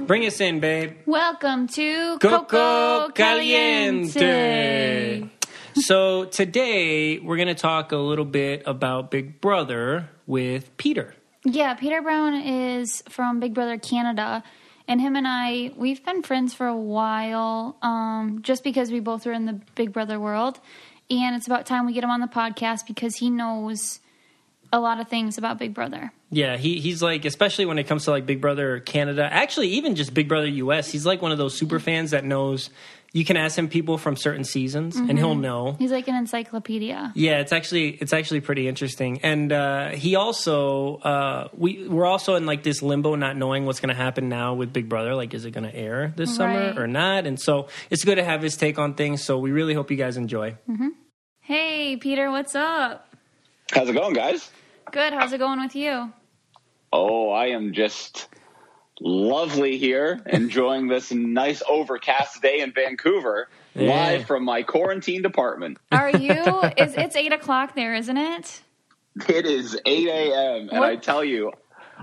Bring us in, babe. Welcome to Coco Caliente. So today we're going to talk a little bit about Big Brother with Peter. Yeah, Peter Brown is from Big Brother Canada, and him and I, we've been friends for a while, just because we both were in the Big Brother world, and it's about time we get him on the podcast because he knows a lot of things about Big Brother. Yeah, he's like, especially when it comes to like Big Brother Canada, actually even just Big Brother US, he's like one of those super fans that knows. You can ask him people from certain seasons, and he'll know. He's like an encyclopedia. Yeah, it's actually pretty interesting. And he also, we're also in like this limbo, not knowing what's going to happen now with Big Brother. Like, is it going to air this summer or not? And so it's good to have his take on things. So we really hope you guys enjoy. Mm-hmm. Hey, Peter, what's up? How's it going, guys? Good. How's it going with you? Oh, I am just lovely here, enjoying this nice overcast day in Vancouver, live from my quarantined apartment. Are you? It's 8 o'clock there, isn't it? It is 8 a.m., and I tell you,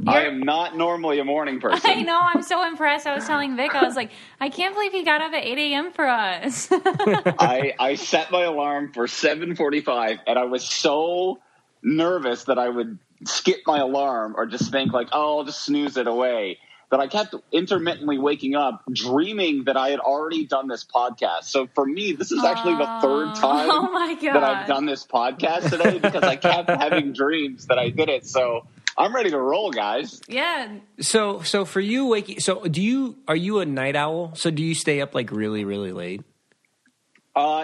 I am not normally a morning person. I know. I'm so impressed. I was telling Vic, I was like, I can't believe he got up at 8 a.m. for us. I set my alarm for 7:45, and I was so nervous that I would skip my alarm or just think like, oh, I'll just snooze it away. But I kept intermittently waking up dreaming that I had already done this podcast. So for me, this is actually the third time that I've done this podcast today because I kept having dreams that I did it. So I'm ready to roll, guys. Yeah. So for you, are you a night owl? So do you stay up like really, really late?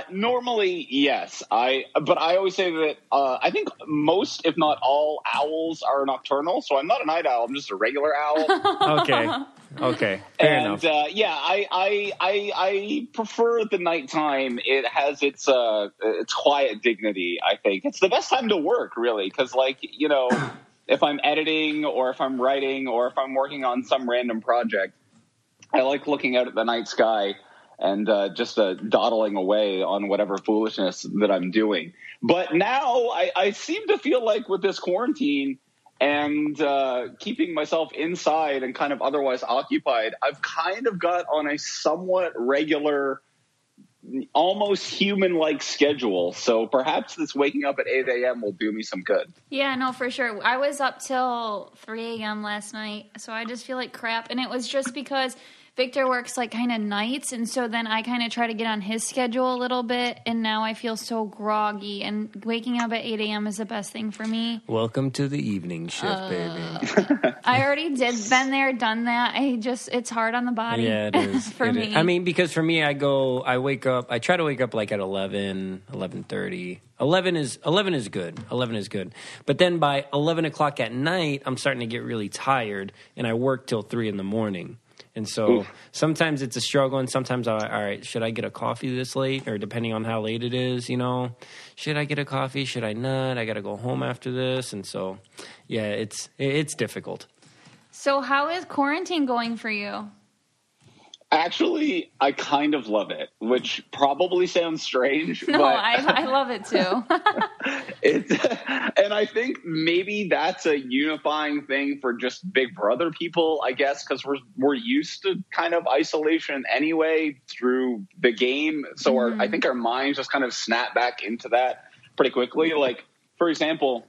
Normally, yes. But I always say that I think most, if not all, owls are nocturnal. So I'm not a night owl. I'm just a regular owl. Okay. Fair enough. Yeah, I prefer the nighttime. It has its quiet dignity. I think it's the best time to work, really, because if I'm editing or if I'm writing or if I'm working on some random project, I like looking out at the night sky and just dawdling away on whatever foolishness that I'm doing. But now I seem to feel like with this quarantine and keeping myself inside and kind of otherwise occupied, I've kind of got on a somewhat regular, almost human-like schedule. So perhaps this waking up at 8 a.m. will do me some good. Yeah, no, for sure. I was up till 3 a.m. last night, so I just feel like crap. And it was just because Victor works like kind of nights, and so then I kind of try to get on his schedule a little bit, and now I feel so groggy, and waking up at 8 a.m. is the best thing for me. Welcome to the evening shift, baby. I already been there, done that. It's hard on the body. Yeah, it is. for me. I mean, because for me, I try to wake up like at 11, 11:30. 11 is good. 11 is good. But then by 11 o'clock at night, I'm starting to get really tired, and I work till 3 in the morning. And so sometimes it's a struggle, and sometimes all right, should I get a coffee this late? Or depending on how late it is, should I get a coffee? Should I not? I got to go home after this. And so, yeah, it's difficult. So how is quarantine going for you? Actually, I kind of love it, which probably sounds strange. No, but I love it too. And I think maybe that's a unifying thing for just Big Brother people, I guess, because we're used to kind of isolation anyway through the game. So I think our minds just kind of snap back into that pretty quickly. Like, for example,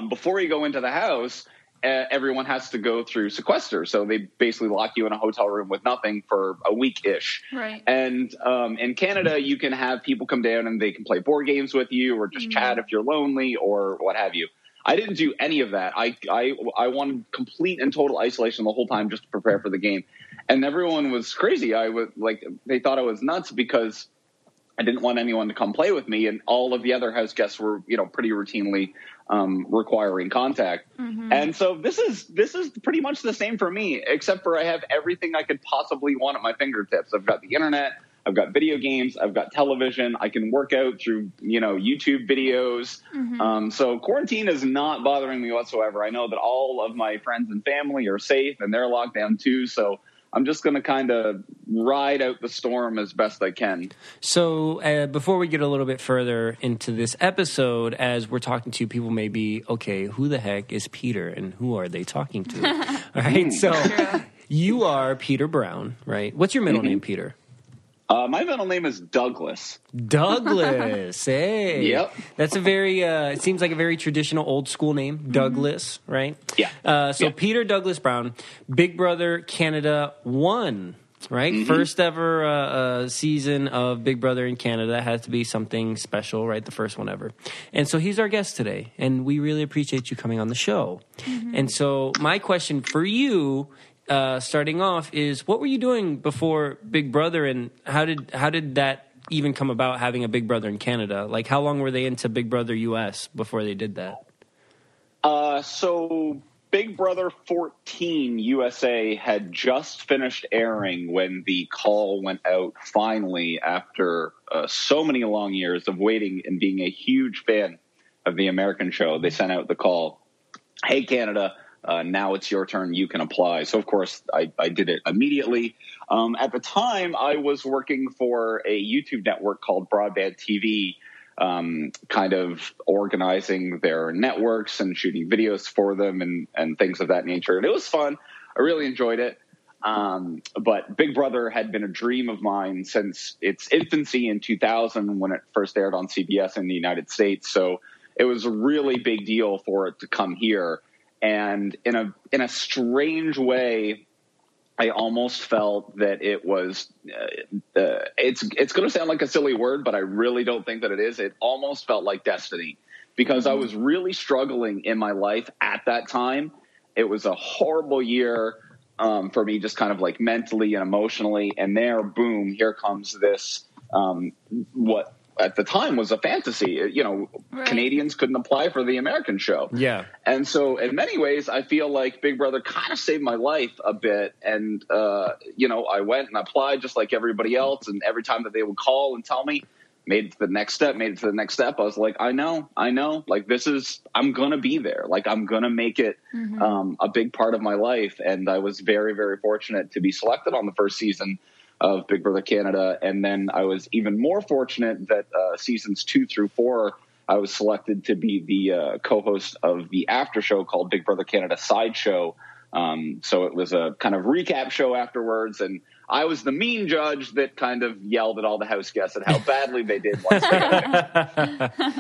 before you go into the house, everyone has to go through sequester. So they basically lock you in a hotel room with nothing for a week-ish. Right. And in Canada, you can have people come down and they can play board games with you or just chat if you're lonely or what have you. I didn't do any of that. I wanted complete and total isolation the whole time just to prepare for the game. And everyone was crazy. They thought I was nuts because I didn't want anyone to come play with me, and all of the other house guests were, pretty routinely requiring contact. And so this is pretty much the same for me, except for I have everything I could possibly want at my fingertips. I've got the internet, I've got video games, I've got television, I can work out through, YouTube videos. So quarantine is not bothering me whatsoever. I know that all of my friends and family are safe and they're locked down too. So I'm just going to kind of ride out the storm as best I can. So before we get a little bit further into this episode, as we're talking to people, maybe, okay, who the heck is Peter and who are they talking to? All right, so You are Peter Brown, right? What's your middle name, Peter? My middle name is Douglas. Douglas. Hey. Yep. That's a very, it seems like a very traditional old school name. Douglas, right? Yeah. So Peter Douglas Brown, Big Brother Canada 1, right? First ever season of Big Brother in Canada. Has to be something special, right? The first one ever. And so he's our guest today, and we really appreciate you coming on the show. And so my question for you, starting off, is what were you doing before Big Brother, and how did that even come about, having a Big Brother in Canada? Like, how long were they into Big Brother US before they did that? So Big Brother 14 USA had just finished airing when the call went out finally, after so many long years of waiting and being a huge fan of the American show. They sent out the call, "Hey, Canada, now it's your turn. You can apply." So, of course, I did it immediately. At the time, I was working for a YouTube network called Broadband TV, kind of organizing their networks and shooting videos for them and things of that nature. And it was fun. I really enjoyed it. But Big Brother had been a dream of mine since its infancy in 2000, when it first aired on CBS in the United States. So it was a really big deal for it to come here. And in a strange way, I almost felt that it was, it's going to sound like a silly word, but I really don't think that it is. It almost felt like destiny, because I was really struggling in my life at that time. It was a horrible year for me, just kind of like mentally and emotionally. And there, boom, here comes this, what at the time was a fantasy. Right. Canadians couldn't apply for the American show. Yeah. And so in many ways, I feel like Big Brother kind of saved my life a bit. And, I went and applied just like everybody else. And every time that they would call and tell me, made it to the next step, I was like, I know. Like, I'm going to be there. Like, I'm going to make it a big part of my life. And I was very, very fortunate to be selected on the first season of Big Brother Canada. And then I was even more fortunate that seasons 2 through 4, I was selected to be the co-host of the after show called Big Brother Canada Sideshow. So it was a kind of recap show afterwards. And I was the mean judge that kind of yelled at all the house guests at how badly they did once they got it.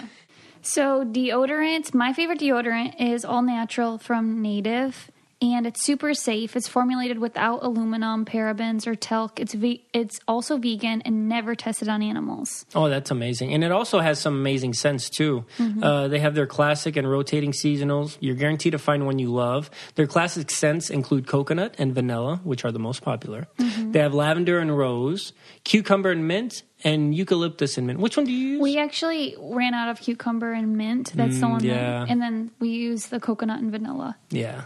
So deodorant, my favorite deodorant is all natural from Native. And it's super safe. It's formulated without aluminum, parabens, or talc. It's also vegan and never tested on animals. Oh, that's amazing. And it also has some amazing scents, too. They have their classic and rotating seasonals. You're guaranteed to find one you love. Their classic scents include coconut and vanilla, which are the most popular. They have lavender and rose, cucumber and mint, and eucalyptus and mint. Which one do you use? We actually ran out of cucumber and mint. That's the one. Yeah. And then we use the coconut and vanilla. Yeah.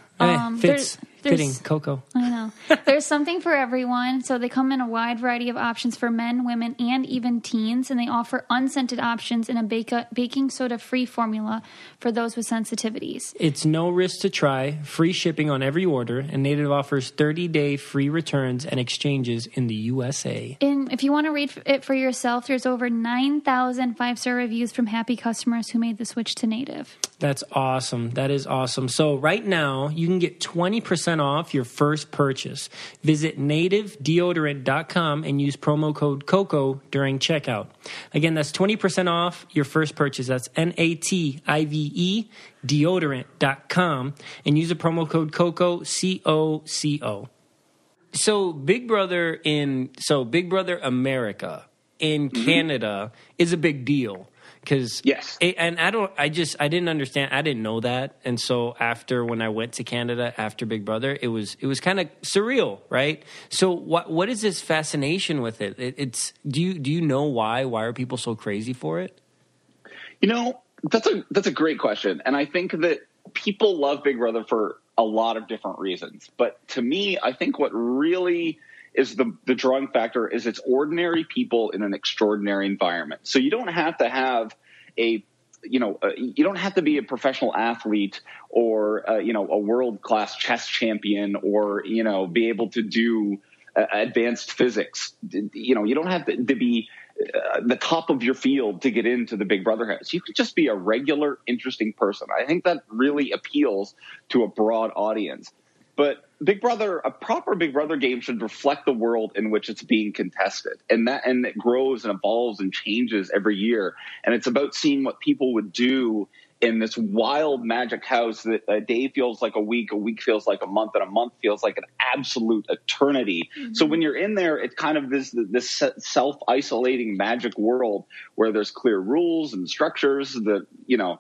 There's Fitting, Coco. I know. There's something for everyone. So they come in a wide variety of options for men, women, and even teens. And they offer unscented options in a baking soda-free formula for those with sensitivities. It's no risk to try, free shipping on every order, and Native offers 30-day free returns and exchanges in the USA. And if you want to read it for yourself, there's over 9,000 five-star reviews from happy customers who made the switch to Native. That's awesome. That is awesome. So right now, you can get 20% off your first purchase. Visit nativedeodorant.com and use promo code COCO during checkout. Again, that's 20% off your first purchase. That's NATIVE deodorant.com, and use the promo code COCO, COCO. So Big Brother America in Canada is a big deal. Because yes, I didn't understand. I didn't know that, and so when I went to Canada after Big Brother, it was kind of surreal, right? So what is this fascination with it? Do you know why? Why are people so crazy for it? That's a great question, and I think that people love Big Brother for a lot of different reasons. But to me, I think what really is the drawing factor is it's ordinary people in an extraordinary environment. So you don't have to have you don't have to be a professional athlete or a world-class chess champion or be able to do advanced physics. You don't have to be the top of your field to get into the Big Brother house. You could just be a regular, interesting person. I think that really appeals to a broad audience. But a proper Big Brother game should reflect the world in which it's being contested. And it grows and evolves and changes every year. And it's about seeing what people would do in this wild magic house that a day feels like a week feels like a month, and a month feels like an absolute eternity. Mm-hmm. So when you're in there, it's kind of this self-isolating magic world where there's clear rules and structures that, you know,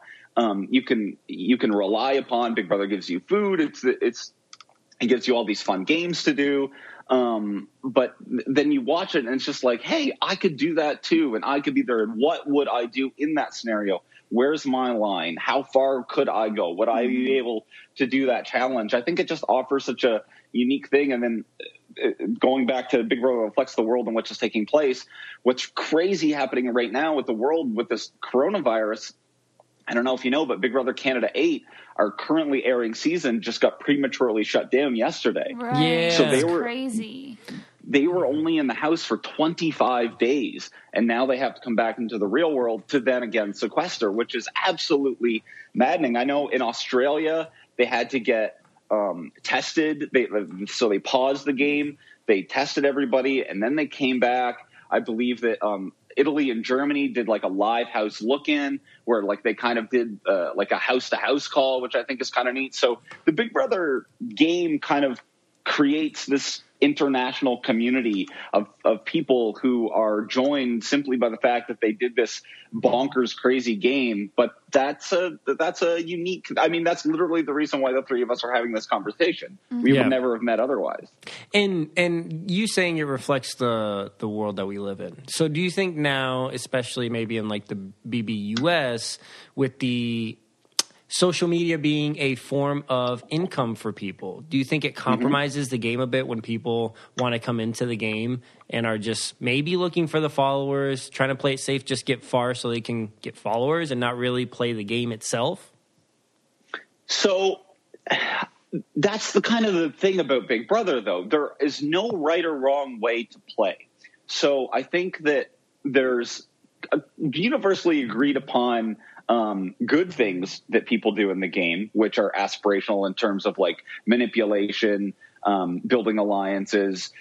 you can rely upon. Big Brother gives you food. It gives you all these fun games to do. But then you watch it and it's just like, hey, I could do that too. And I could be there. And what would I do in that scenario? Where's my line? How far could I go? Would I be able to do that challenge? I think it just offers such a unique thing. And then going back to Big Brother reflects the world in which it's taking place. What's crazy happening right now with the world with this coronavirus, I don't know if you know, but Big Brother Canada 8, our currently airing season, just got prematurely shut down yesterday. Right. Yeah. So they were crazy. They were only in the house for 25 days, and now they have to come back into the real world to then again sequester, which is absolutely maddening. I know in Australia they had to get tested. So they paused the game, they tested everybody, and then they came back. I believe that Italy and Germany did like a live house look-in where like they kind of did like a house-to-house call, which I think is kind of neat. So the Big Brother game kind of creates this international community of people who are joined simply by the fact that they did this bonkers crazy game. But that's a unique, I mean, that's literally the reason why the three of us are having this conversation. Mm-hmm. We would never have met otherwise. And you saying it reflects the world that we live in. So do you think now, especially maybe in like the BBUS, with the social media being a form of income for people, do you think it compromises the game a bit when people want to come into the game and are just maybe looking for the followers, trying to play it safe, just get far so they can get followers and not really play the game itself? So that's the kind of the thing about Big Brother, though. There is no right or wrong way to play. So I think that there's a universally agreed upon good things that people do in the game, which are aspirational in terms of like manipulation, building alliances,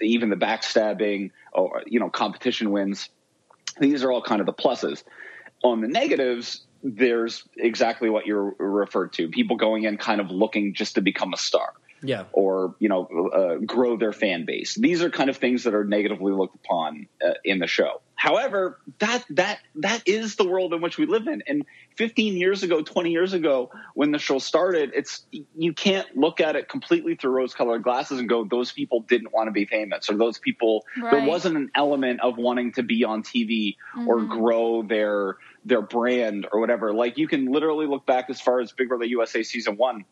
even the backstabbing, or, you know, competition wins. These are all kind of the pluses. On the negatives, there's exactly what you're referred to. People going in kind of looking just to become a star. Yeah. Or, you know, grow their fan base. These are kind of things that are negatively looked upon in the show. However, that is the world in which we live in. And 15 years ago, 20 years ago, when the show started, you can't look at it completely through rose-colored glasses and go, those people didn't want to be famous, or those people, there wasn't an element of wanting to be on TV or grow their brand or whatever. Like, you can literally look back as far as Big Brother USA Season 1.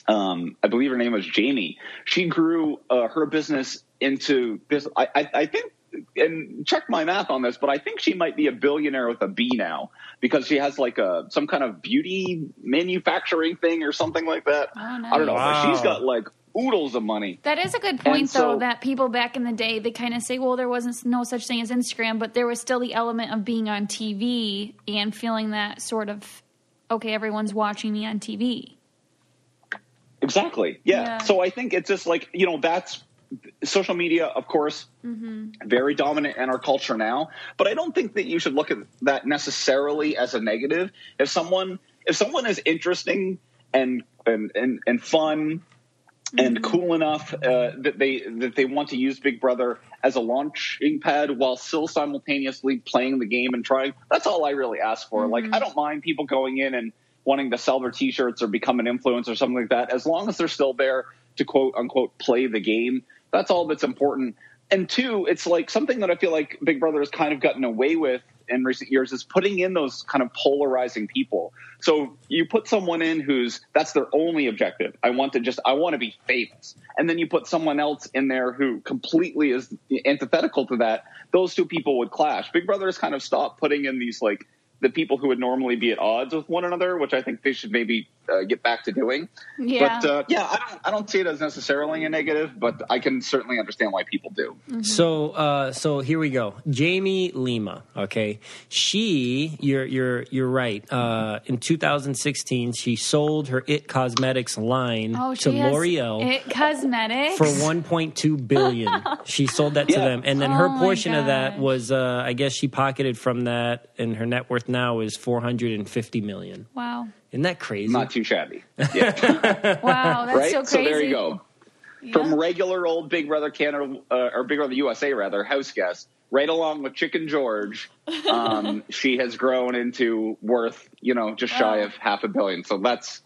I believe her name was Jamie. She grew her business into this. I think, and check my math on this, but I think she might be a billionaire with a B now, because she has like some kind of beauty manufacturing thing or something like that. Oh, nice. I don't know, but she's got like oodles of money. That is a good point, though, that people back in the day, they kind of say, well, there wasn't no such thing as Instagram, but there was still the element of being on TV and feeling that sort of, okay, everyone's watching me on TV. Exactly. Yeah. So I think it's just like, you know, that's social media, of course, very dominant in our culture now. But I don't think that you should look at that necessarily as a negative. If someone is interesting and fun and cool enough that they want to use Big Brother as a launching pad while still simultaneously playing the game and trying, that's all I really ask for. Like, I don't mind people going in and wanting to sell their T-shirts or become an influencer or something like that, as long as they're still there to quote unquote play the game. That's all that's important. And two, it's like something that I feel like Big Brother has kind of gotten away with in recent years is putting in those kind of polarizing people. So you put someone in that's their only objective. I want to be famous. And then you put someone else in there who completely is antithetical to that. Those two people would clash. Big Brother has kind of stopped putting in these like the people who would normally be at odds with one another, which I think they should maybe get back to doing. Yeah. But I don't see it as necessarily a negative, but I can certainly understand why people do. Mm-hmm. So here we go. Jamie Lima. Okay, you're right. In 2016, she sold her It Cosmetics line to L'Oreal. It Cosmetics for $1.2 billion. She sold that to them, and then her portion of that was, I guess, she pocketed from that, and her net worth now is $450 million. Wow. Isn't that crazy? Not too shabby. Yeah. Wow, that's right? so crazy. So there you go. Yeah. From regular old Big Brother Canada, or Big Brother USA, rather, Houseguest, right along with Chicken George, she has grown into worth, just shy of $500 million. So that's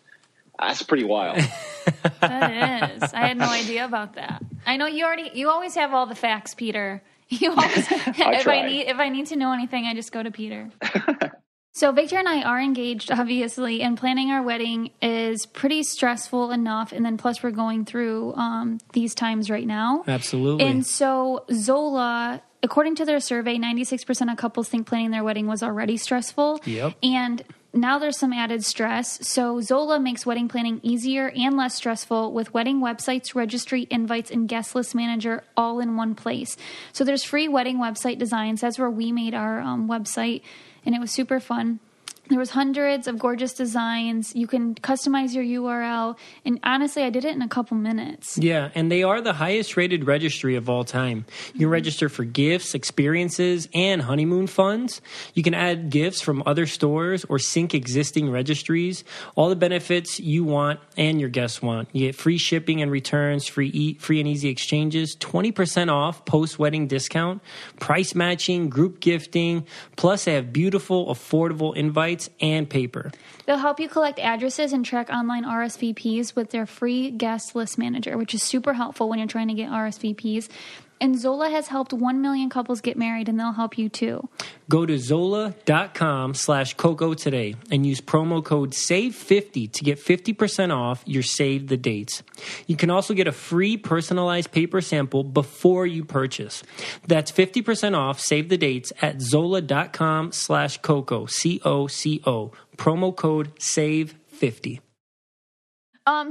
pretty wild. That is. I had no idea about that. I know you always have all the facts, Peter. You always, if I need to know anything, I just go to Peter. So Victor and I are engaged, obviously, and planning our wedding is pretty stressful enough. And then plus we're going through these times right now. Absolutely. And so Zola, according to their survey, 96% of couples think planning their wedding was already stressful. Yep. And now there's some added stress. So Zola makes wedding planning easier and less stressful with wedding websites, registry, invites, and guest list manager all in one place. So there's free wedding website designs. That's where we made our website, and it was super fun. There was hundreds of gorgeous designs. You can customize your URL. And honestly, I did it in a couple minutes. Yeah, and they are the highest rated registry of all time. You can register for gifts, experiences, and honeymoon funds. You can add gifts from other stores or sync existing registries. All the benefits you want and your guests want. You get free shipping and returns, free and easy exchanges, 20% off post-wedding discount, price matching, group gifting. Plus, they have beautiful, affordable invites and paper. They'll help you collect addresses and track online RSVPs with their free guest list manager, which is super helpful when you're trying to get RSVPs. And Zola has helped 1 million couples get married, and they'll help you too. Go to zola.com/Coco today and use promo code SAVE50 to get 50% off your Save the Dates. You can also get a free personalized paper sample before you purchase. That's 50% off Save the Dates at zola.com/Coco, COCO. Promo code SAVE50.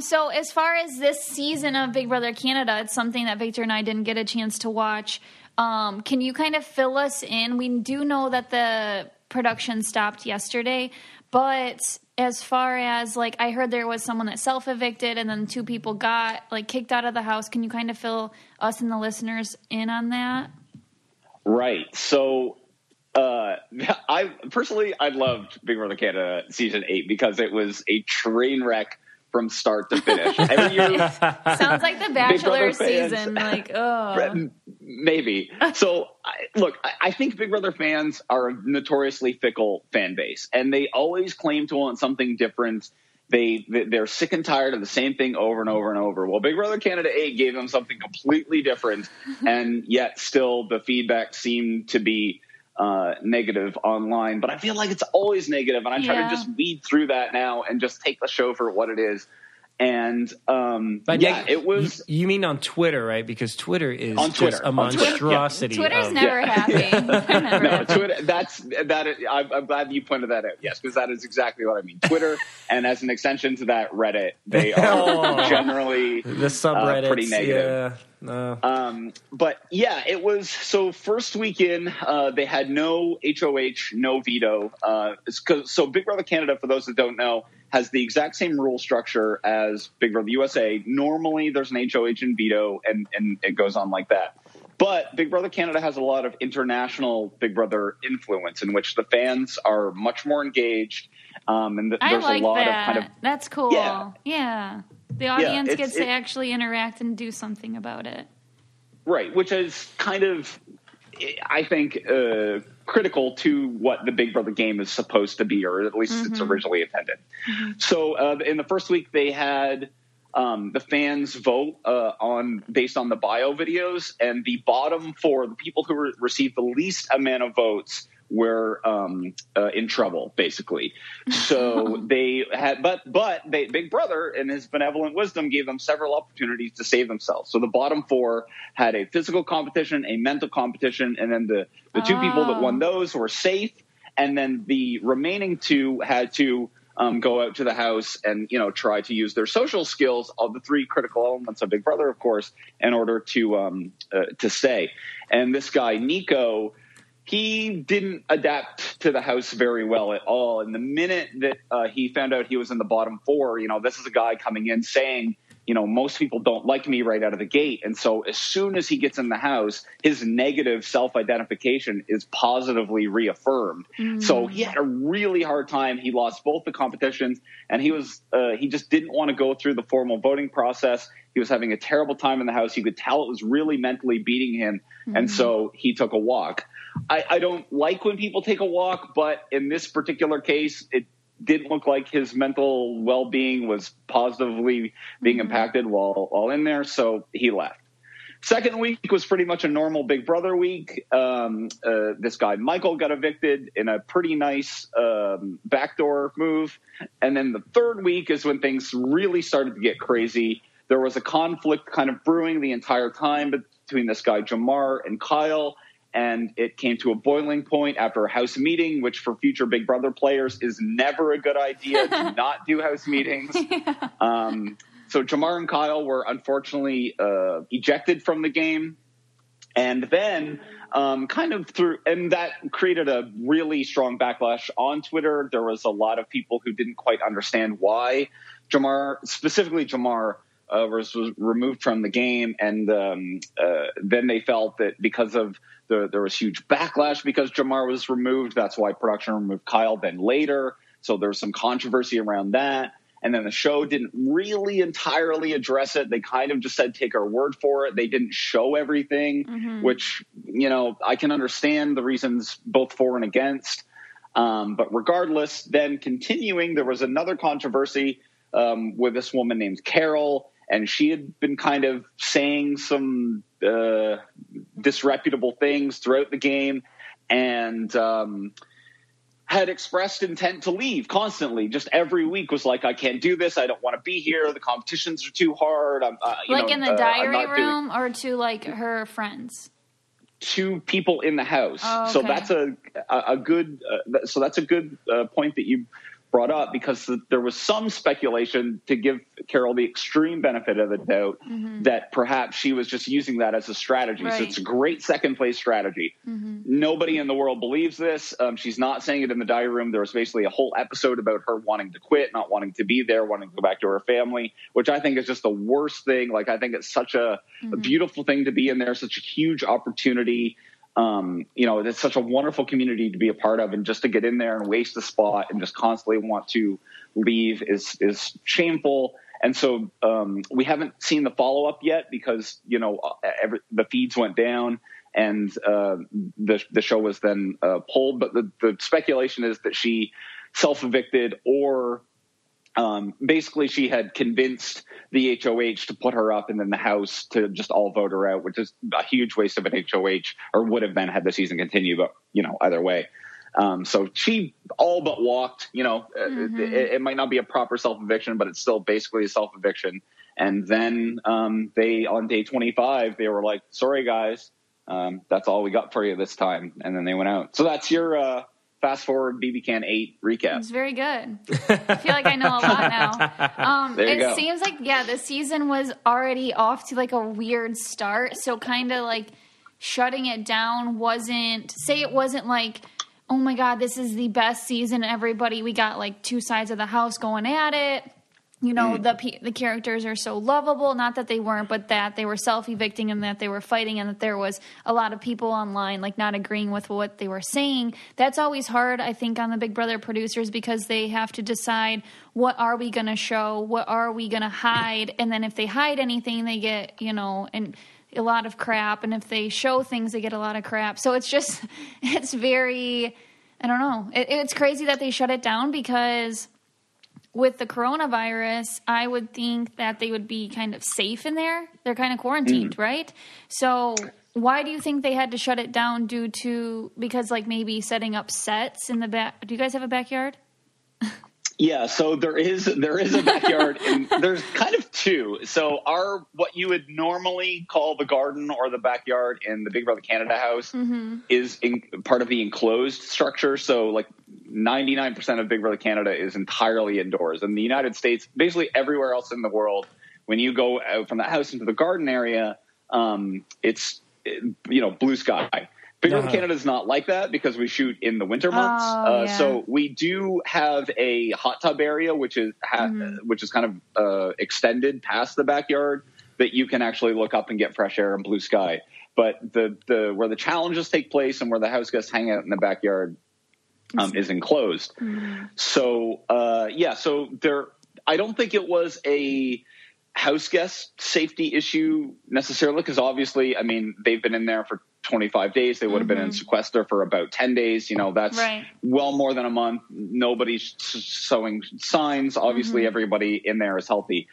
So as far as this season of Big Brother Canada, it's something that Victor and I didn't get a chance to watch. Can you kind of fill us in? We do know that the production stopped yesterday, but as far as I heard there was someone that self-evicted and then 2 people got kicked out of the house. Can you kind of fill us and the listeners in on that? Right. So I loved Big Brother Canada season 8 because it was a train wreck from start to finish. Every year, sounds like the Bachelor season. Maybe. So, I think Big Brother fans are a notoriously fickle fan base, and they always claim to want something different. They're sick and tired of the same thing over and over and over. Well, Big Brother Canada 8 gave them something completely different, and yet still the feedback seemed to be negative online, but I feel like it's always negative, and I try to just weed through that now and just take the show for what it is. And it was. You mean on Twitter, right? Because Twitter is just a monstrosity. Twitter's never happy. Twitter. I'm glad you pointed that out. Yes, because that is exactly what I mean. Twitter, and as an extension to that, Reddit. They are generally the subreddits pretty negative. Yeah. But it was so first weekend they had no HOH, no veto. So Big Brother Canada, for those that don't know, has the exact same rule structure as Big Brother USA. Normally there's an HOH and veto, and it goes on like that. But Big Brother Canada has a lot of international Big Brother influence in which the fans are much more engaged. And there's a lot of kind of. That's cool. Yeah. The audience gets to actually interact and do something about it. Right, which is kind of, I think, critical to what the Big Brother game is supposed to be, or at least it's originally intended. Mm-hmm. So in the first week, they had the fans vote based on the bio videos, and the bottom 4, the people who received the least amount of votes, were in trouble, basically. So they had, but Big Brother, in his benevolent wisdom, gave them several opportunities to save themselves. So the bottom 4 had a physical competition, a mental competition, and then the 2 people that won those were safe. And then the remaining 2 had to go out to the house and, try to use their social skills, all the three critical elements of Big Brother, of course, in order to stay. And this guy, Nico, he didn't adapt to the house very well at all. And the minute that he found out he was in the bottom four, this is a guy coming in saying, most people don't like me right out of the gate. And so as soon as he gets in the house, his negative self-identification is positively reaffirmed. So he had a really hard time. He lost both the competitions, and he just didn't want to go through the formal voting process. He was having a terrible time in the house. You could tell it was really mentally beating him. And so he took a walk. I don't like when people take a walk, but in this particular case, it didn't look like his mental well-being was positively being impacted while in there, so he left. Second week was pretty much a normal Big Brother week. This guy, Michael, got evicted in a pretty nice backdoor move. And then the third week is when things really started to get crazy. There was a conflict kind of brewing the entire time between this guy, Jamar, and Kyle. And it came to a boiling point after a house meeting, which for future Big Brother players is never a good idea. Do not do house meetings. So Jamar and Kyle were unfortunately ejected from the game. And then and that created a really strong backlash on Twitter. There was a lot of people who didn't quite understand why specifically Jamar, was removed from the game. And then they felt that because of there was huge backlash because Jamar was removed. That's why production removed Kyle then later. So there was some controversy around that. And then the show didn't really entirely address it. They kind of just said, take our word for it. They didn't show everything, which, I can understand the reasons both for and against. But regardless, then continuing, there was another controversy with this woman named Carol. And she had been kind of saying some disreputable things throughout the game and had expressed intent to leave constantly. Just every week was like, I can't do this. I don't want to be here. The competitions are too hard. In the diary room or to like her friends? To people in the house. Oh, okay. So that's a good point that you brought up, because there was some speculation, to give Carol the extreme benefit of the doubt, that perhaps she was just using that as a strategy. Right. So it's a great second place strategy. Nobody in the world believes this. She's not saying it in the diary room. There was basically a whole episode about her wanting to quit, not wanting to be there, wanting to go back to her family, which I think is just the worst thing. Like, I think it's such a beautiful thing to be in there, such a huge opportunity. It's such a wonderful community to be a part of, and just to get in there and waste the spot and just constantly want to leave is shameful. And so we haven't seen the follow up yet because, the feeds went down and the show was then pulled. But the speculation is that she self-evicted, or basically she had convinced the HOH to put her up, and then the house to just all vote her out, which is a huge waste of an HOH, or would have been had the season continued, but either way. So she all but walked, it might not be a proper self-eviction, but it's still basically a self-eviction. And then they, on day 25, they were like, sorry guys, that's all we got for you this time. And then they went out. So that's your fast forward BB Can 8 recap. It's very good. I feel like I know a lot now. It seems like, the season was already off to like a weird start. So kind of like shutting it down wasn't like, oh my God, this is the best season. Everybody, we got like two sides of the house going at it. The characters are so lovable. Not that they weren't, but that they were self-evicting and that they were fighting, and that there was a lot of people online like not agreeing with what they were saying. That's always hard, I think, on the Big Brother producers, because they have to decide, what are we going to show? What are we going to hide? And then if they hide anything, they get, and a lot of crap. And if they show things, they get a lot of crap. So it's very, I don't know. It's crazy that they shut it down, because with the coronavirus, I would think that they would be kind of safe in there. They're kind of quarantined, right? So why do you think they had to shut it down? Because like maybe setting up sets in the back? Do you guys have a backyard? Yeah, so there is a backyard, and there's kind of two. So what you would normally call the garden or the backyard in the Big Brother Canada house is part of the enclosed structure. So like 99% of Big Brother Canada is entirely indoors. In the United States, basically everywhere else in the world, when you go out from the house into the garden area, it's, blue sky. Big Brother Canada is not like that because we shoot in the winter months. So we do have a hot tub area, which is kind of extended past the backyard, that you can actually look up and get fresh air and blue sky. But the where the challenges take place and where the house guests hang out in the backyard is enclosed. So so there. I don't think it was a house guest safety issue necessarily, because obviously, I mean, they've been in there for 25 days. They would have been in sequester for about 10 days. That's well more than a month. Nobody's showing signs. Obviously, everybody in there is healthy.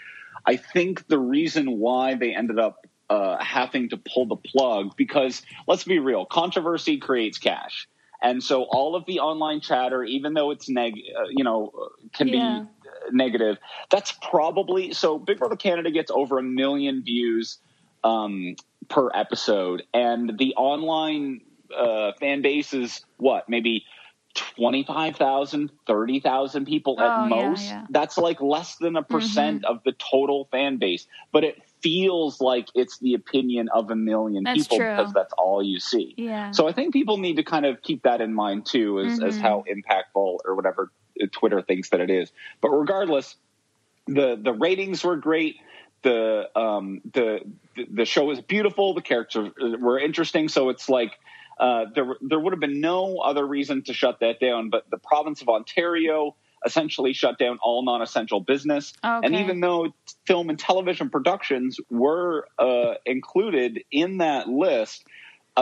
I think the reason why they ended up having to pull the plug, because let's be real, controversy creates cash. And so all of the online chatter, even though it's can be negative, that's probably, so Big Brother Canada gets over 1 million views per episode, and the online fan base is maybe 25,000, 30,000 people at most. That's like less than 1% of the total fan base, but it feels like it's the opinion of 1 million people because that's all you see. So I think people need to kind of keep that in mind too, as how impactful or whatever Twitter thinks that it is. But regardless, the ratings were great. The show was beautiful. The characters were interesting. So it's like, there would have been no other reason to shut that down, but the province of Ontario essentially shut down all non-essential business. And even though film and television productions were included in that list,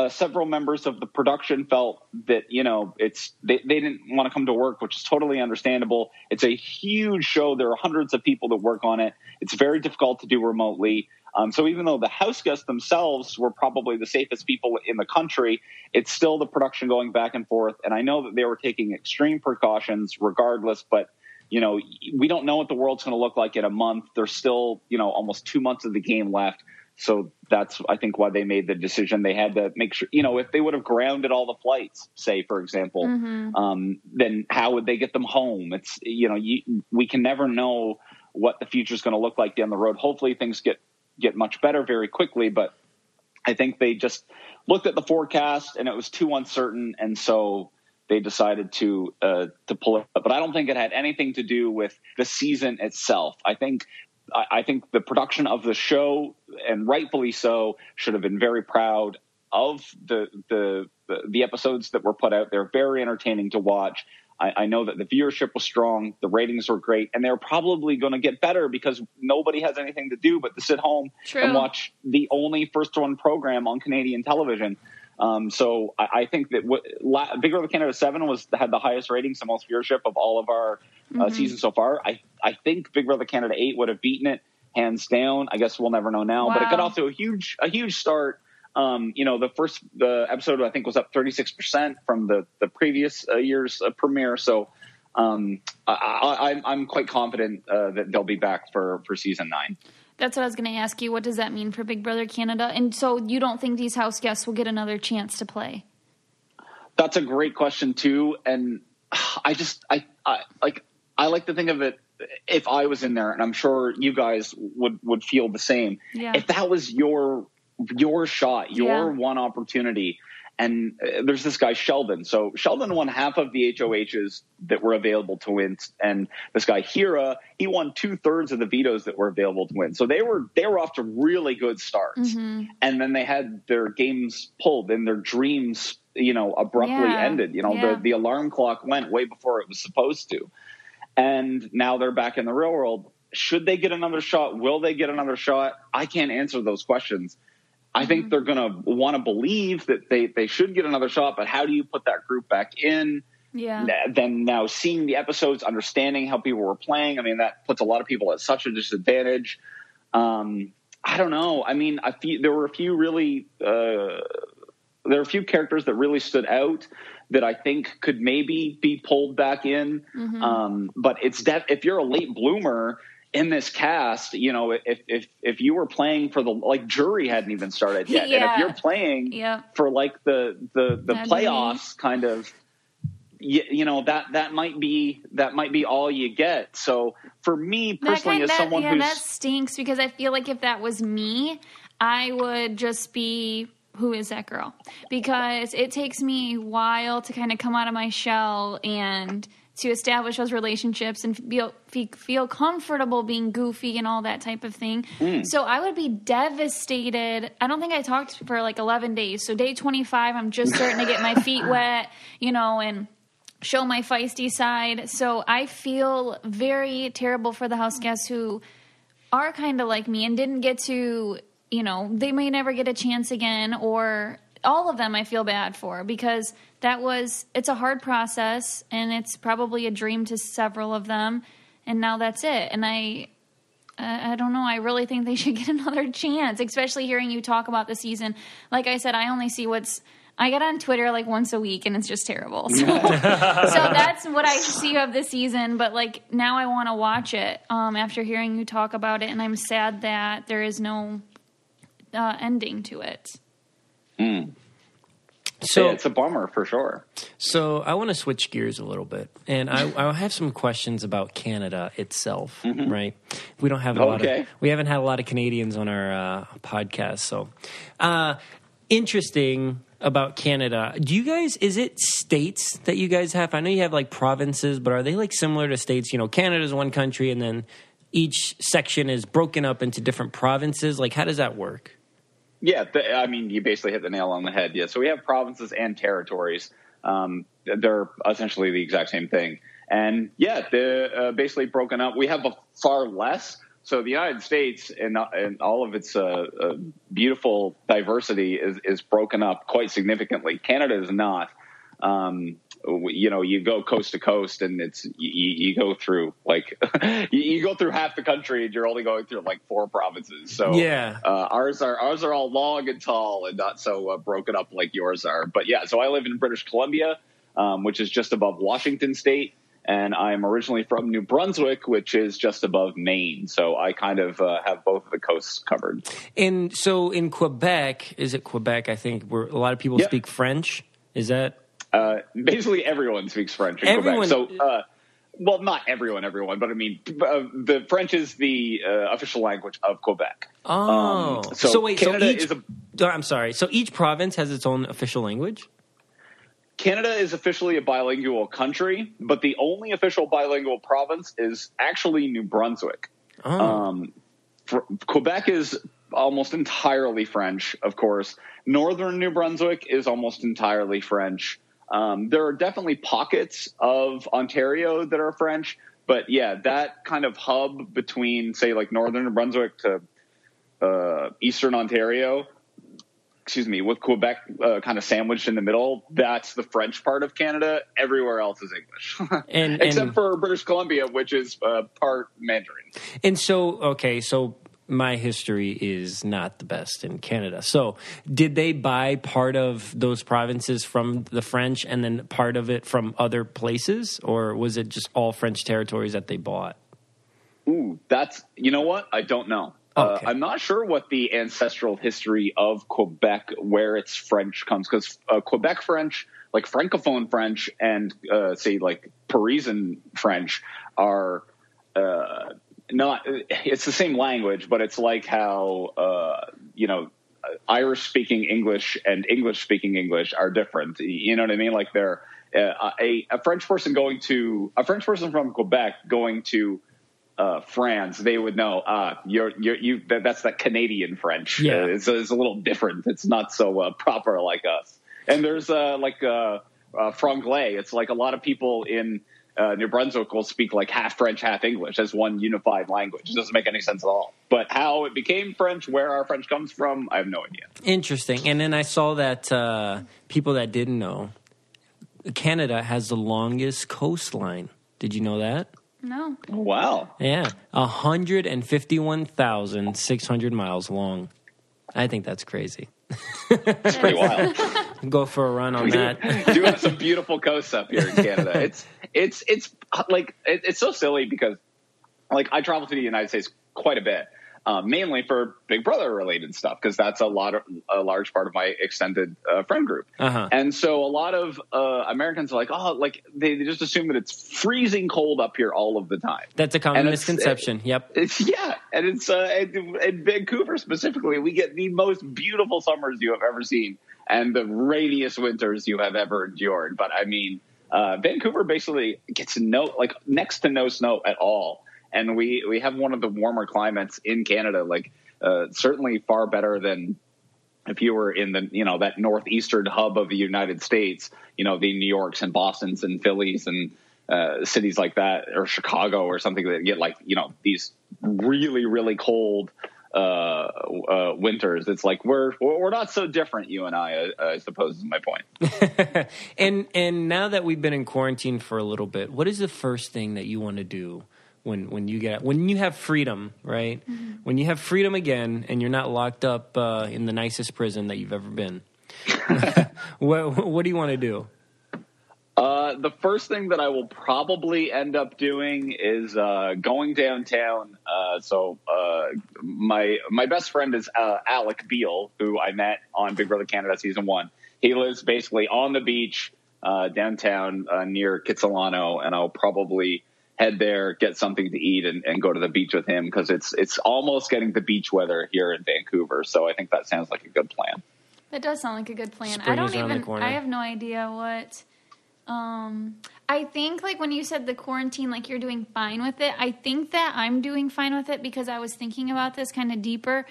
several members of the production felt that, they didn't want to come to work, which is totally understandable. It's a huge show. There are hundreds of people that work on it. It's very difficult to do remotely. So even though the house guests themselves were probably the safest people in the country, it's still the production going back and forth. And I know that they were taking extreme precautions regardless, but, we don't know what the world's going to look like in a month. There's still, almost 2 months of the game left. So that's, I think, why they made the decision. They had to make sure, if they would have grounded all the flights, say, for example, then how would they get them home? It's, we can never know what the future is going to look like down the road. Hopefully things get much better very quickly, but I think they just looked at the forecast and it was too uncertain, and so they decided to pull it. But I don't think it had anything to do with the season itself. I think the production of the show, and rightfully so, should have been very proud of the episodes that were put out. They're very entertaining to watch. I know that the viewership was strong, the ratings were great, and they're probably going to get better because nobody has anything to do but to sit home and watch the only first-run program on Canadian television. So I think that Big Brother Canada 7 had the highest ratings and most viewership of all of our seasons so far. I think Big Brother Canada 8 would have beaten it hands down. I guess we'll never know now, but it got off to a huge start. The episode I think was up 36% from the previous year's premiere. So I'm quite confident that they'll be back for season 9. That's what I was going to ask you. What does that mean for Big Brother Canada? And so you don't think these house guests will get another chance to play? That's a great question too. And I like to think of it, if I was in there, and I'm sure you guys would feel the same. Yeah. If that was your shot, your one opportunity. And there's this guy, Sheldon. So Sheldon won half of the HOHs that were available to win. And this guy, Hira, he won 2/3 of the vetoes that were available to win. So they were off to really good starts. And then they had their games pulled and their dreams, abruptly ended. The alarm clock went way before it was supposed to. And now they're back in the real world. Should they get another shot? Will they get another shot? I can't answer those questions. I think they're going to want to believe that they should get another shot, but how do you put that group back in? Yeah. Then now seeing the episodes, understanding how people were playing, I mean, that puts a lot of people at such a disadvantage. I don't know. I mean, there were a few characters that really stood out that I think could maybe be pulled back in. But if you're a late bloomer in this cast, if you were playing for jury hadn't even started yet. And if you're playing for the playoffs kind of, that might be all you get. So for me personally, that stinks, because I feel like if that was me, I would just be, who is that girl? Because it takes me a while to kind of come out of my shell and to establish those relationships and feel comfortable being goofy and all that type of thing. So I would be devastated. I don't think I talked for like 11 days. So day 25, I'm just starting to get my feet wet, and show my feisty side. So I feel very terrible for the house guests who are kind of like me and didn't get to, they may never get a chance again, or all of them I feel bad for, because it's a hard process, and it's probably a dream to several of them, and now that's it. And I don't know, I really think they should get another chance, especially hearing you talk about the season. Like I said, I only see I get on Twitter like once a week, and it's just terrible. So, so that's what I see of the season. But like now I want to watch it after hearing you talk about it, and I'm sad that there is no ending to it. So it's a bummer for sure. So I want to switch gears a little bit, and I have some questions about Canada itself. Right? We don't have we haven't had a lot of Canadians on our podcast, so interesting about Canada. Do you guys, is it states that you guys have? I know you have like provinces, but are they like similar to states? Canada's one country, and then each section is broken up into different provinces. Like, how does that work? Yeah, you basically hit the nail on the head. Yeah, so we have provinces and territories. They're essentially the exact same thing. And yeah, they're basically broken up. We have far less. So the United States and all of its beautiful diversity is broken up quite significantly. Canada is not. You go coast to coast, and it's you go through like you go through half the country, and you're only going through like 4 provinces. So yeah, ours are all long and tall and not so broken up like yours are. But yeah, so I live in British Columbia, which is just above Washington State. And I'm originally from New Brunswick, which is just above Maine. So I kind of have both of the coasts covered. And so in Quebec, is it Quebec, I think, where a lot of people speak French? Is that? Basically everyone speaks French in Quebec. So, well, not everyone, but I mean, the French is the official language of Quebec. Oh. So wait, I'm sorry. So each province has its own official language? Canada is officially a bilingual country, but the only official bilingual province is actually New Brunswick. Oh. Quebec is almost entirely French, of course. Northern New Brunswick is almost entirely French. There are definitely pockets of Ontario that are French, but yeah, that kind of hub between, say, like Northern New Brunswick to Eastern Ontario, with Quebec kind of sandwiched in the middle, that's the French part of Canada. Everywhere else is English, except for British Columbia, which is part Mandarin. And so my history is not the best in Canada. So did they buy part of those provinces from the French and then part of it from other places? Or was it just all French territories that they bought? Ooh, you know what? I don't know. Okay. I'm not sure what the ancestral history of Quebec, where its French comes, because Quebec French, like Francophone French and say like Parisian French are not. It's the same language, but it's like how Irish speaking English and English speaking English are different. You know what I mean? Like they're a French person from Quebec going to France, they would know, that's that Canadian French. Yeah. It's a little different. It's not so proper like us. And there's franglais. It's like a lot of people in New Brunswick will speak like half French, half English as one unified language. It doesn't make any sense at all. But how it became French, where our French comes from, I have no idea. Interesting. And then I saw that people that didn't know, Canada has the longest coastline. Did you know that? No. Wow. Yeah. 151,600 miles long. I think that's crazy. It's pretty wild. Go for a run on that. Do have some beautiful coasts up here in Canada. It's like, it's so silly because like I travel to the United States quite a bit. mainly for Big Brother related stuff, because that's a large part of my extended friend group. And so a lot of Americans are like, oh, like they just assume that it's freezing cold up here all of the time. That's a common misconception. Yep. And it's in Vancouver specifically, we get the most beautiful summers you have ever seen and the rainiest winters you have ever endured. But I mean, Vancouver basically gets next to no snow at all. And we have one of the warmer climates in Canada, like certainly far better than if you were in the, that northeastern hub of the United States, the New Yorks and Bostons and Phillies and cities like that, or Chicago or something that get like, these really, really cold winters. It's like we're not so different, you and I suppose is my point. And now that we've been in quarantine for a little bit, what is the first thing that you want to do when you have freedom, right? Mm-hmm. When you have freedom again and you're not locked up in the nicest prison that you've ever been, what do you want to do? The first thing that I will probably end up doing is going downtown. So my best friend is Alec Beal, who I met on Big Brother Canada Season 1. He lives basically on the beach downtown near Kitsilano, and I'll probably head there, get something to eat, and go to the beach with him, because it's almost getting the beach weather here in Vancouver. So I think that sounds like a good plan. That does sound like a good plan. Spring is around the corner. I have no idea what... I think like when you said the quarantine, like you're doing fine with it. I think that I'm doing fine with it because I was thinking about this kind of deeper,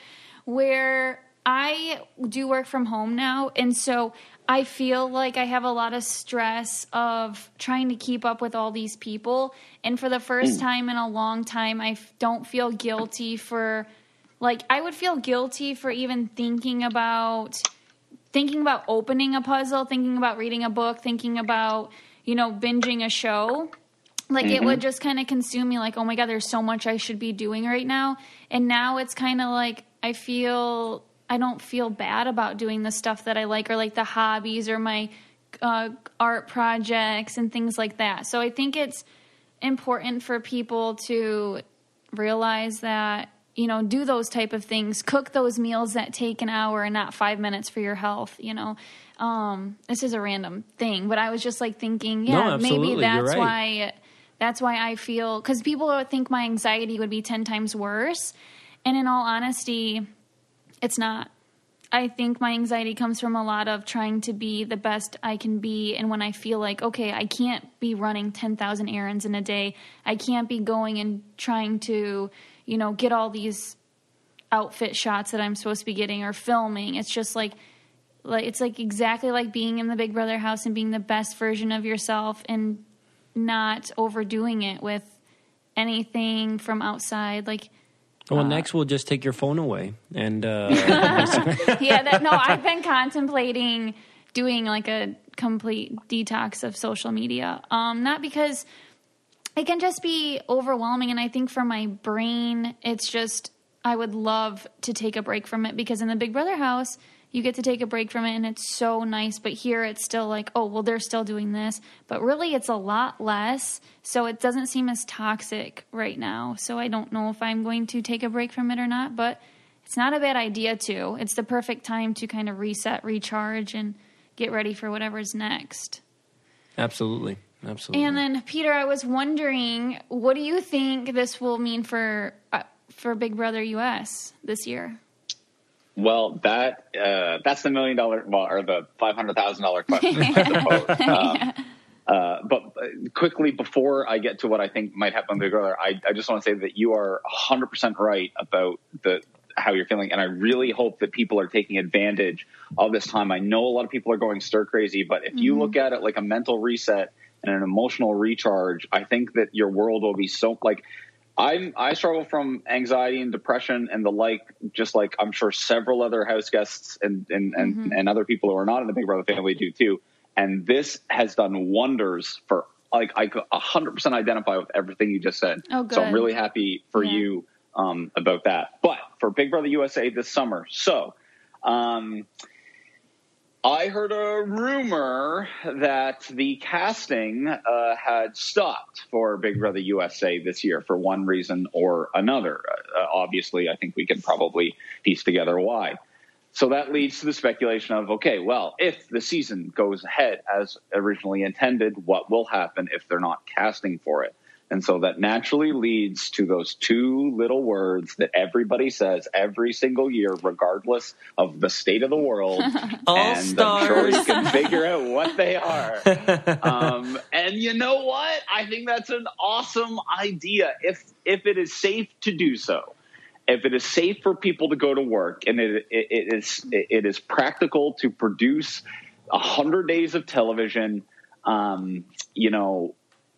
where I do work from home now. And so I feel like I have a lot of stress of trying to keep up with all these people. And for the first time in a long time, I don't feel guilty for, like, I would feel guilty for even thinking about opening a puzzle, thinking about reading a book, thinking about, binging a show. Like, it would just kind of consume me, like, oh my God, there's so much I should be doing right now. And now it's kind of like I don't feel bad about doing the stuff that I like, or like the hobbies or my art projects and things like that. So I think it's important for people to realize that, do those type of things, cook those meals that take an hour and not 5 minutes for your health, This is a random thing, but I was just like thinking, maybe that's right. That's why I feel, because people would think my anxiety would be 10 times worse. And in all honesty, it's not. I think my anxiety comes from a lot of trying to be the best I can be. And when I feel like, okay, I can't be running 10,000 errands in a day. I can't be going and trying to, get all these outfit shots that I'm supposed to be getting or filming. It's just like it's like exactly like being in the Big Brother house and being the best version of yourself and not overdoing it with anything from outside. Like, well, next we'll just take your phone away and. I've been contemplating doing like a complete detox of social media. Not because it can just be overwhelming, and I think for my brain, it's just I would love to take a break from it, because in the Big Brother house, you get to take a break from it, and it's so nice. But here, it's still like, oh, well, they're still doing this, but really, it's a lot less. So it doesn't seem as toxic right now. So I don't know if I'm going to take a break from it or not, but it's not a bad idea to. It's the perfect time to kind of reset, recharge, and get ready for whatever's next. Absolutely. And then, Peter, I was wondering, what do you think this will mean for Big Brother US this year? Well, that's the $1 million, or the $500,000 question, I suppose. But quickly, before I get to what I think might happen on Big Brother, I just want to say that you are 100% right about how you're feeling, and I really hope that people are taking advantage of this time. I know a lot of people are going stir crazy, but if you look at it like a mental reset and an emotional recharge, I think that your world will be so, like, I struggle from anxiety and depression and the like, just like I'm sure several other house guests and other people who are not in the Big Brother family do too. And this has done wonders for, like, I could 100% identify with everything you just said. Oh, good. So I'm really happy for you about that. But for Big Brother USA this summer, so I heard a rumor that the casting had stopped for Big Brother USA this year for one reason or another. Obviously, I think we can probably piece together why. So that leads to the speculation of, okay, well, if the season goes ahead as originally intended, what will happen if they're not casting for it? And so that naturally leads to those two little words that everybody says every single year, regardless of the state of the world. All-Stars. I'm sure you can figure out what they are. And you know what? I think that's an awesome idea if it is safe to do so. If it is safe for people to go to work and it is practical to produce 100 days of television,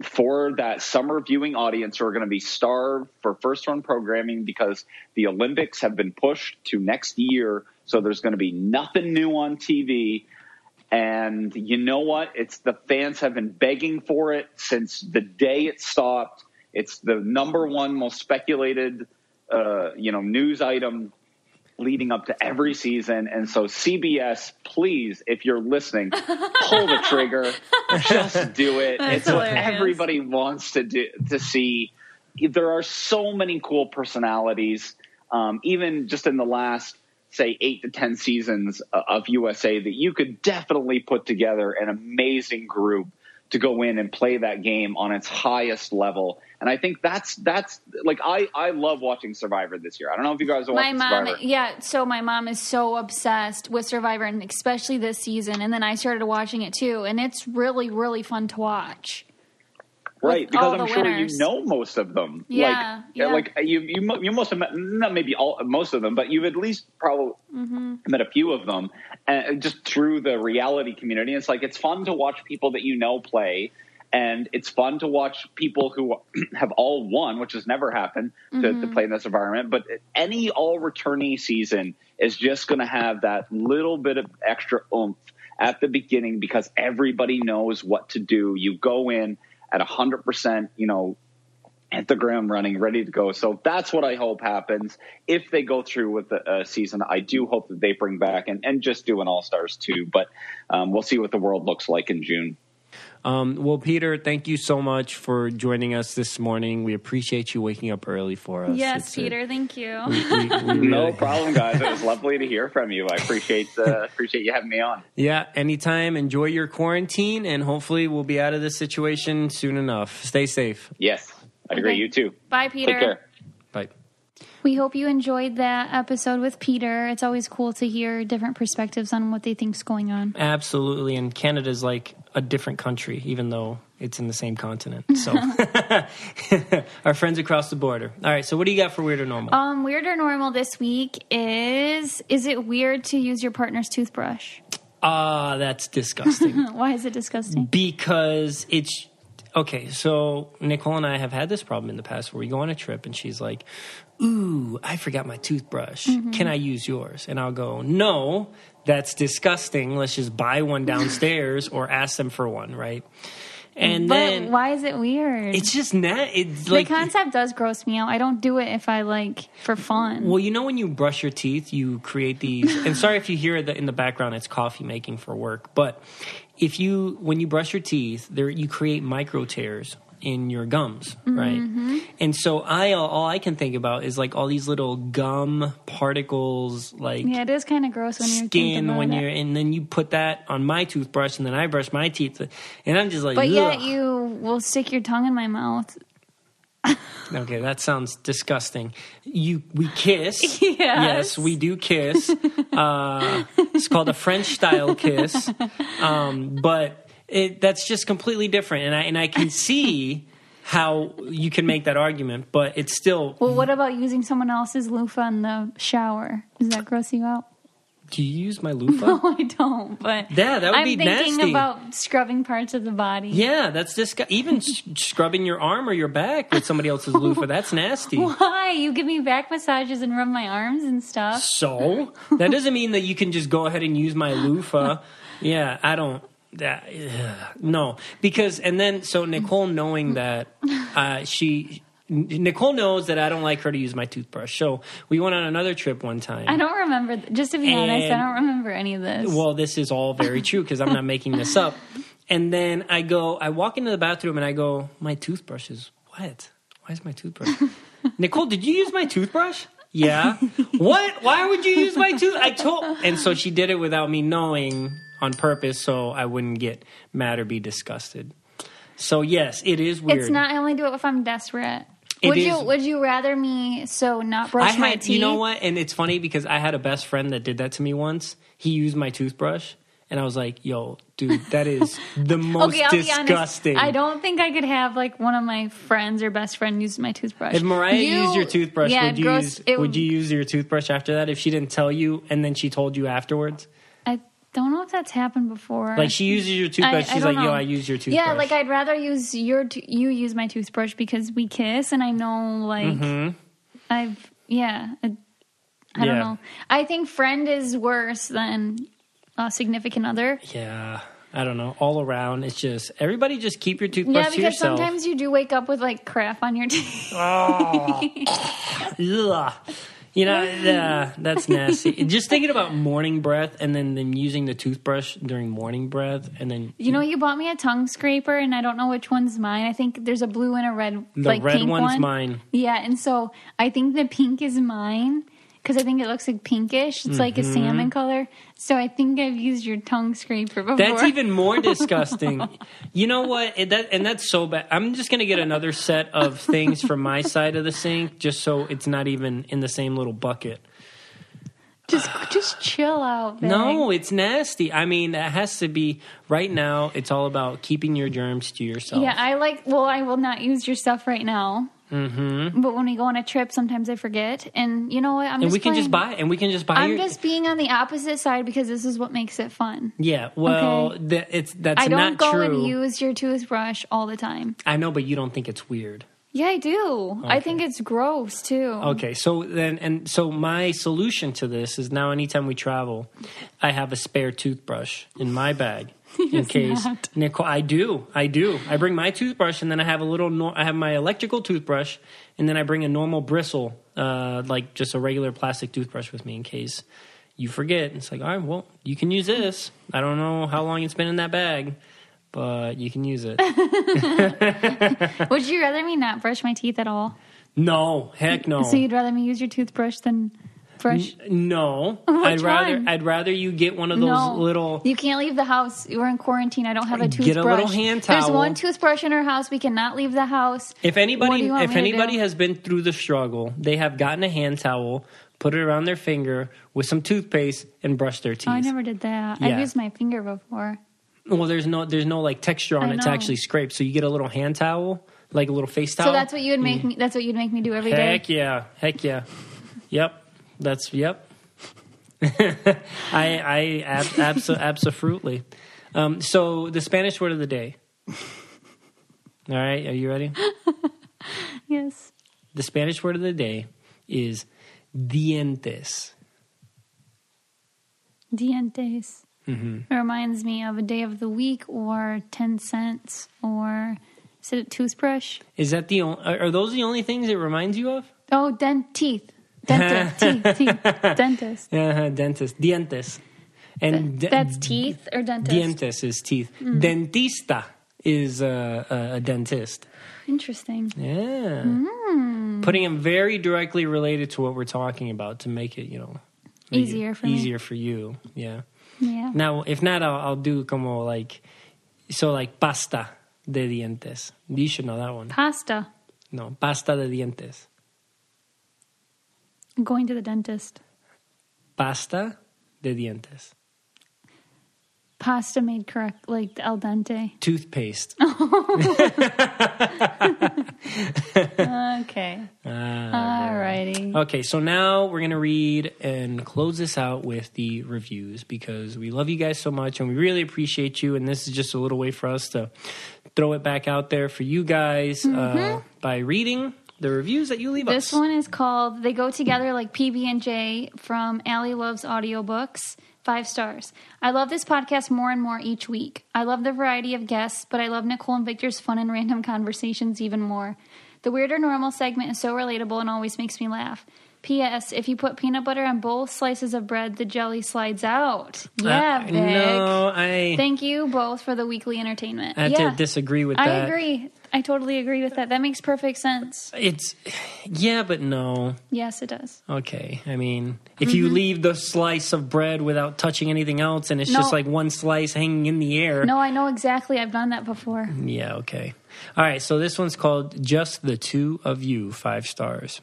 for that summer viewing audience who are going to be starved for first-run programming because the Olympics have been pushed to next year, so there's going to be nothing new on TV. And you know what? The fans have been begging for it since the day it stopped. It's the number one most speculated, news item leading up to every season. And so CBS, please, if you're listening, pull the trigger. Just do it. That's it's hilarious. What everybody wants to see. There are so many cool personalities, even just in the last, say, 8 to 10 seasons of USA, that you could definitely put together an amazing group to go in and play that game on its highest level. And I think that's like, I love watching Survivor this year. I don't know if you guys are watching Survivor. Yeah, so my mom is so obsessed with Survivor, and especially this season. And then I started watching it too, and it's really, really fun to watch. Right, because I'm sure you know most of them. Yeah, Like you must have met, not maybe most of them, but you've at least probably met a few of them, and just through the reality community. It's like, it's fun to watch people that you know play, and it's fun to watch people who have all won, which has never happened to play in this environment. But any all returnee season is just going to have that little bit of extra oomph at the beginning because everybody knows what to do. You go in at 100%, hit the ground running, ready to go. So that's what I hope happens. If they go through with the season, I do hope that they bring back and just do an All-Stars too. But we'll see what the world looks like in June. Well, Peter, thank you so much for joining us this morning. We appreciate you waking up early for us. Yes, Peter, thank you. We no problem, guys. It was lovely to hear from you. I appreciate you having me on. Yeah, anytime. Enjoy your quarantine, and hopefully we'll be out of this situation soon enough. Stay safe. Yes, I agree. You too. Bye, Peter. Take care. Bye. We hope you enjoyed that episode with Peter. It's always cool to hear different perspectives on what they think's going on. Absolutely, and Canada's like a different country, even though it's in the same continent. So, our friends across the border. All right, so what do you got for Weird or Normal? Weird or Normal this week is it weird to use your partner's toothbrush? That's disgusting. Why is it disgusting? Because it's... Okay, so Nicole and I have had this problem in the past where we go on a trip and she's like, ooh, I forgot my toothbrush. Can I use yours? And I'll go, no, that's disgusting. Let's just buy one downstairs or ask them for one, right? And then why is it weird? It's just it's the concept does gross me out. I don't do it if I for fun. Well, when you brush your teeth, you create these. And sorry if you hear it in the background, it's coffee making for work. But when you brush your teeth, you create micro tears in your gums, right? And so all I can think about is like all these little gum particles, it is kind of gross when you're skin and then you put that on my toothbrush and then I brush my teeth and I'm just like, but ugh. Yet you will stick your tongue in my mouth. Okay, that sounds disgusting. We kiss. Yes, we do kiss. It's called a French style kiss. But that's just completely different, and I can see how you can make that argument, but it's still. Well, what about using someone else's loofah in the shower? Does that gross you out? Do you use my loofah? No, I don't. But yeah, that would be nasty. I'm thinking about scrubbing parts of the body. Yeah, that's disgusting. Even scrubbing your arm or your back with somebody else's loofah, that's nasty. Why? You give me back massages and rub my arms and stuff. So? That doesn't mean that you can just go ahead and use my loofah. Yeah, I don't. No, because so Nicole, knowing that she Nicole knows that I don't like her to use my toothbrush. So we went on another trip one time. I don't remember. Just to be honest, I don't remember any of this. Well, this is all very true because I'm not making this up. And then I walk into the bathroom and I go, my toothbrush is wet. Why is my toothbrush? Nicole, did you use my toothbrush? Yeah. What? Why would you use my And so she did it without me knowing on purpose so I wouldn't get mad or be disgusted. So yes, it is weird. It's not. I only do it if I'm desperate. Would you rather me not brush my teeth? You know what? And it's funny because I had a best friend that did that to me once. He used my toothbrush. And I was like, yo, dude, that is the most disgusting. Be honest, I don't think I could have like one of my friends or best friend use my toothbrush. If Mariah used your toothbrush, would you use your toothbrush after that if she didn't tell you and then she told you afterwards? I don't know if that's happened before. Like she uses your toothbrush. She's like, yo, I use your toothbrush. Yeah, like I'd rather use you use my toothbrush because we kiss and I know like I don't know. I think friend is worse than a significant other. Yeah, I don't know. All around, it's just everybody just keep your toothbrush to yourself. Yeah, because sometimes you do wake up with like crap on your teeth. Oh, ugh. You know, that's nasty. Just thinking about morning breath and then using the toothbrush during morning breath and then... You bought me a tongue scraper and I don't know which one's mine. I think there's a blue and a red, the red pink one's one. Mine. Yeah, and so I think the pink is mine because I think it looks like pinkish. It's like a salmon color. So I think I've used your tongue scraper before. That's even more disgusting. You know what? That's so bad. I'm just going to get another set of things from my side of the sink just so it's not even in the same little bucket. Just chill out, Vic. No, it's nasty. I mean, it has to be... Right now, it's all about keeping your germs to yourself. Yeah, I will not use your stuff right now. Mm-hmm. But when we go on a trip, sometimes I forget. And you know what? We can just buy. I'm just being on the opposite side because this is what makes it fun. Yeah, well, okay? That's I don't not go true. and use your toothbrush all the time. I know, but you don't think it's weird. Yeah, I do. Okay. I think it's gross too. Okay, so my solution to this is now anytime we travel, I have a spare toothbrush in my bag in case. Nicole, I do. I bring my toothbrush and then I have I have my electrical toothbrush and then I bring a normal bristle, like just a regular plastic toothbrush with me in case you forget. It's like, all right, well, you can use this. I don't know how long it's been in that bag. But you can use it. Would you rather me not brush my teeth at all? No, heck no. So you'd rather me use your toothbrush than brush? No, I'd rather you get one of those little. You can't leave the house. We're in quarantine. I don't have a toothbrush. Get a little hand towel. There's one toothbrush in our house. We cannot leave the house. If anybody has been through the struggle, they have gotten a hand towel, put it around their finger with some toothpaste, and brush their teeth. Oh, I never did that. Yeah. I've used my finger before. Well, there's no like texture on it to actually scrape. So you get a little hand towel, like a little face towel. So that's what you would make me. That's what you'd make me do every day. Heck yeah. Yep. Yep. I absolutely. So the Spanish word of the day. All right, are you ready? Yes. The Spanish word of the day is dientes. Dientes. Mm-hmm. It reminds me of a day of the week or 10 cents or is it a toothbrush? Is that are those the only things it reminds you of? Oh, teeth. Dentist. Teeth. Dentist. Dentist. Dientes. And that's teeth or dentist? Dientes is teeth. Dentista is a dentist. Interesting. Yeah. Putting them very directly related to what we're talking about to make it, easier for you. Yeah. Yeah. Now, if not, I'll do como like pasta de dientes. You should know that one. Pasta. No, pasta de dientes. I'm going to the dentist. Pasta de dientes. Pasta made correct, like al dente. Toothpaste. Okay. Alrighty. Okay, so now we're going to read and close this out with the reviews because we love you guys so much and we really appreciate you. And this is just a little way for us to throw it back out there for you guys by reading the reviews that you leave us. This one is called They Go Together Like PB&J from Allie Loves Audiobooks. 5 stars. I love this podcast more and more each week. I love the variety of guests, but I love Nicole and Victor's fun and random conversations even more. The Weird or Normal segment is so relatable and always makes me laugh. P.S. If you put peanut butter on both slices of bread, the jelly slides out. Yeah, Vic. No, Thank you both for the weekly entertainment. I have to disagree with that. I agree. I totally agree with that. That makes perfect sense. Yeah, but no. Yes, it does. Okay. I mean, if you leave the slice of bread without touching anything else and it's just like one slice hanging in the air. No, I know exactly. I've done that before. Yeah, okay. All right, so this one's called Just the Two of You, 5 stars.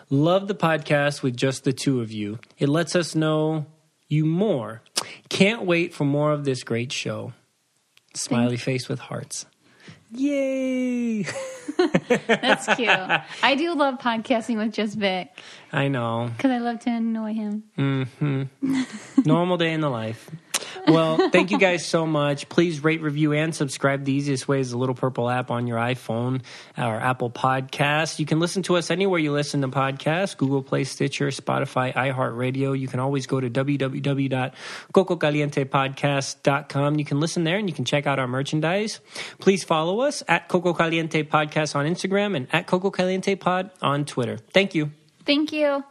Love the podcast with just the two of you. It lets us know you more. Can't wait for more of this great show. Smiley face with hearts. Yay! That's cute. I do love podcasting with just Vic. I know. Because I love to annoy him. Mm-hmm. Normal day in the life. Well, thank you guys so much. Please rate, review, and subscribe. The easiest way is the little purple app on your iPhone or Apple Podcasts. You can listen to us anywhere you listen to podcasts, Google Play, Stitcher, Spotify, iHeartRadio. You can always go to www.cococalientepodcast.com. You can listen there and you can check out our merchandise. Please follow us at Coco Caliente Podcast on Instagram and at Coco Caliente Pod on Twitter. Thank you. Thank you.